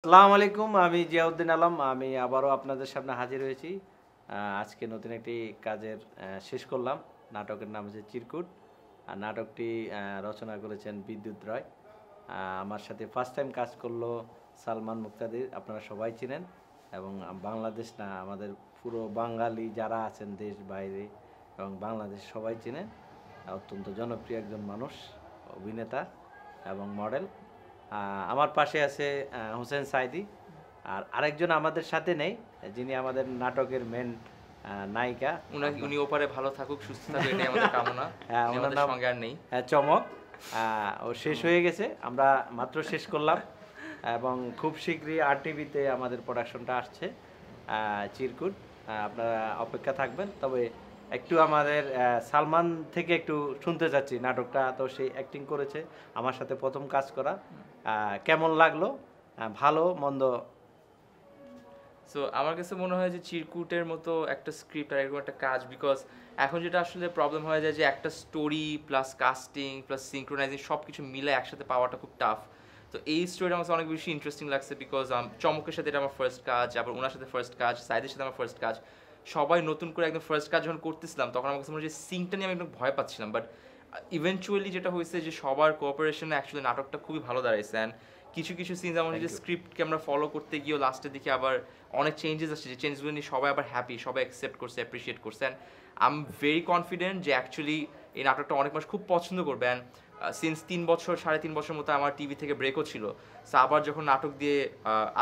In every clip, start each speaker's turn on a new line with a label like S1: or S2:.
S1: আসসালামু আলাইকুম। আমি জিয়াউদ্দিন আলম। আমি আবারও আপনাদের সামনে হাজির হয়েছি। আজকে নতুন একটি কাজের শেষ করলাম। নাটকের নাম হচ্ছে চিরকুট। আর নাটকটি রচনা করেছেন বিদ্যুৎ রয়। আমার সাথে ফার্স্ট টাইম কাজ করলো সালমান মুক্তাদির। আপনারা সবাই চিনেন এবং বাংলাদেশ না আমাদের পুরো বাঙালি যারা আছেন দেশ বাইরে এবং বাংলাদেশ সবাই চিনেন। অত্যন্ত জনপ্রিয় একজন মানুষ, অভিনেতা এবং মডেল। আমার পাশে আছে হোসেন সাইদি। আর আরেকজন আমাদের সাথে নেই, যিনি আমাদের নাটকের মেন নায়িকা।
S2: উনি ওপারে ভালো থাকুক, সুস্থ থাকুক, এটাই আমাদের কামনা।
S1: ওনার নাম
S2: সঙ্গে আর নেই
S1: চমক। ও শেষ হয়ে গেছে, আমরা মাত্র শেষ করলাম এবং খুব শীঘ্রই RTVতে আমাদের প্রোডাকশনটা আসছে চিরকুট। আপনারা অপেক্ষা থাকবেন। তবে একটু আমাদের সালমান থেকে একটু শুনতে চাচ্ছি, নাটকটা তো সে অ্যাক্টিং করেছে, আমার সাথে প্রথম কাজ করা, কেমন লাগলো, ভালো মন্দ?
S2: সো আমার কাছে মনে হয় যে চিরকুটের মতো একটা স্ক্রিপ্ট আর এরকম একটা কাজ, বিকজ এখন যেটা আসলে প্রবলেম হয়ে যায় যে একটা স্টোরি প্লাস কাস্টিং প্লাস সিনক্রোনাইজিং সব কিছু মিলে একসাথে পাওয়াটা খুব টাফ। তো এই স্টোরিটা আমার অনেক বেশি ইন্টারেস্টিং লাগছে, বিকজ চমকের সাথে এটা আমার ফার্স্ট কাজ, আবার ওনার সাথে ফার্স্ট কাজ, সাইদের সাথে আমার ফার্স্ট কাজ, সবাই নতুন করে একদম ফার্স্ট কাজ যখন করতেছিলাম তখন আমার কাছে মনে হয় যে সিনটা নিয়ে আমি একটু ভয় পাচ্ছিলাম, বাট ইভেনচুয়ালি যেটা হয়েছে যে সবার কোঅপারেশনে অ্যাকচুয়ালি নাটকটা খুবই ভালো দাঁড়াইছে। অ্যান্ড কিছু কিছু সিনস এমন যে স্ক্রিপ্টকে আমরা ফলো করতে গিয়েও লাস্টের দিকে আবার অনেক চেঞ্জেস আসছে, যে চেঞ্জগুলো নিয়ে সবাই আবার হ্যাপি, সবাই অ্যাকসেপ্ট করছে, অ্যাপ্রিসিয়েট করছে। And I am very confident যে অ্যাকচুয়ালি এই নাটকটা অনেক মানুষ খুব পছন্দ করবে। অ্যান্ড সিন্স 3 বছর 3.5 বছর মতো আমার টিভি থেকে ব্রেকও ছিল, সো আবার যখন নাটক দিয়ে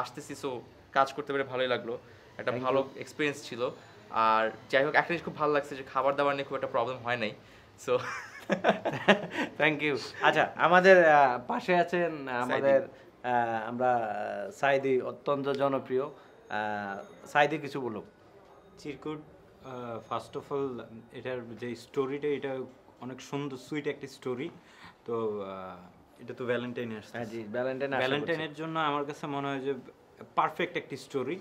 S2: আসতেছি, সো কাজ করতে পেরে ভালোই লাগলো, একটা ভালো এক্সপিরিয়েন্স ছিল। আর যাই হোক, একটা জিনিস খুব ভালো লাগছে যে খাবার দাবার নিয়ে খুব একটা প্রবলেম হয় নাই। So
S1: thank you. আচ্ছা, আমাদের পাশে আছেন আমাদের আমরা সাইদি, অত্যন্ত জনপ্রিয়। সাইদি কিছু বলুন।
S3: চিরকুট ফার্স্ট অফ অল এটার যে স্টোরিটা, এটা অনেক সুন্দর সুইট একটি স্টোরি। তো এটা তো ভ্যালেন্টাইনে আসছে।
S1: হ্যাঁ জি,
S3: ভ্যালেন্টাইনের জন্য আমার কাছে মনে হয় যে পারফেক্ট একটি স্টোরি,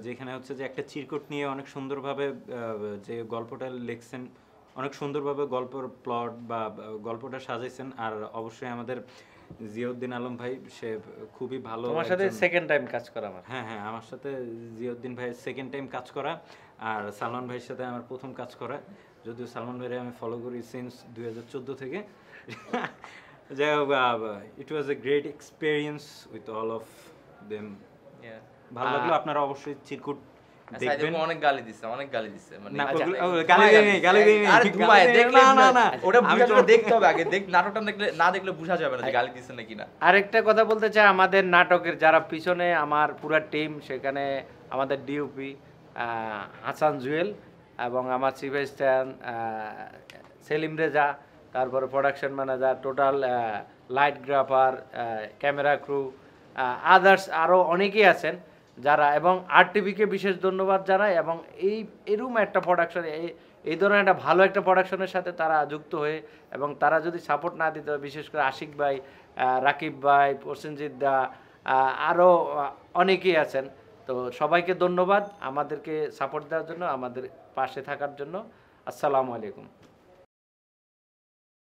S3: যেখানে হচ্ছে যে একটা চিরকুট নিয়ে অনেক সুন্দরভাবে যে গল্পটা লিখছেন, অনেক সুন্দরভাবে গল্পের প্লট বা গল্পটা সাজাইছেন। আর অবশ্যই আমাদের জিয়াউদ্দিন আলম ভাই, সে খুবই ভালো।
S1: আমার সাথে সেকেন্ড টাইম কাজ করা আমার।
S3: হ্যাঁ হ্যাঁ, আমার সাথে জিয়াউদ্দিন ভাইয়ের সেকেন্ড টাইম কাজ করা, আর সালমান ভাইয়ের সাথে আমার প্রথম কাজ করা। যদিও সালমান ভাইয়ের আমি ফলো করি সিন্স 2014 থেকে। যাই হোক, it was a great experience with all of them. ভালো লাগলো। আপনারা অবশ্যই চিরকুট দেখবেন।
S2: অনেক গালি দিছে, অনেক গালি দিছে, মানে
S3: গালি দেই নাই।
S2: আরে ধুমায় দেখলে
S3: না না,
S2: ওটা বুঝা দেখতে হবে আগে, নাটকটা দেখলে না দেখলে বোঝা যাবে না যে গালি দিছে নাকি না।
S1: আরেকটা কথা বলতে চাই, আমাদের নাটকের যারা পিছনে, আমার পুরো টিম, সেখানে আমাদের ডিওপি হাসান জুয়েল এবং আমার চিফ অ্যাসিস্ট্যান্ট সেলিম রেজা, তারপরে production manager, total lightgrapher, camera crew, others আরও অনেকেই আছেন যারা, এবং RTVকে বিশেষ ধন্যবাদ জানাই। এবং এরকম একটা প্রোডাকশন, এই ধরনের একটা ভালো একটা প্রোডাকশনের সাথে তারা যুক্ত হয়ে, এবং তারা যদি সাপোর্ট না দিত, বিশেষ করে আশিক ভাই, রাকিব ভাই, প্রসেনজিৎ দা, আরও অনেকেই আছেন, তো সবাইকে ধন্যবাদ আমাদেরকে সাপোর্ট দেওয়ার জন্য, আমাদের পাশে থাকার জন্য। আসসালামু আলাইকুম।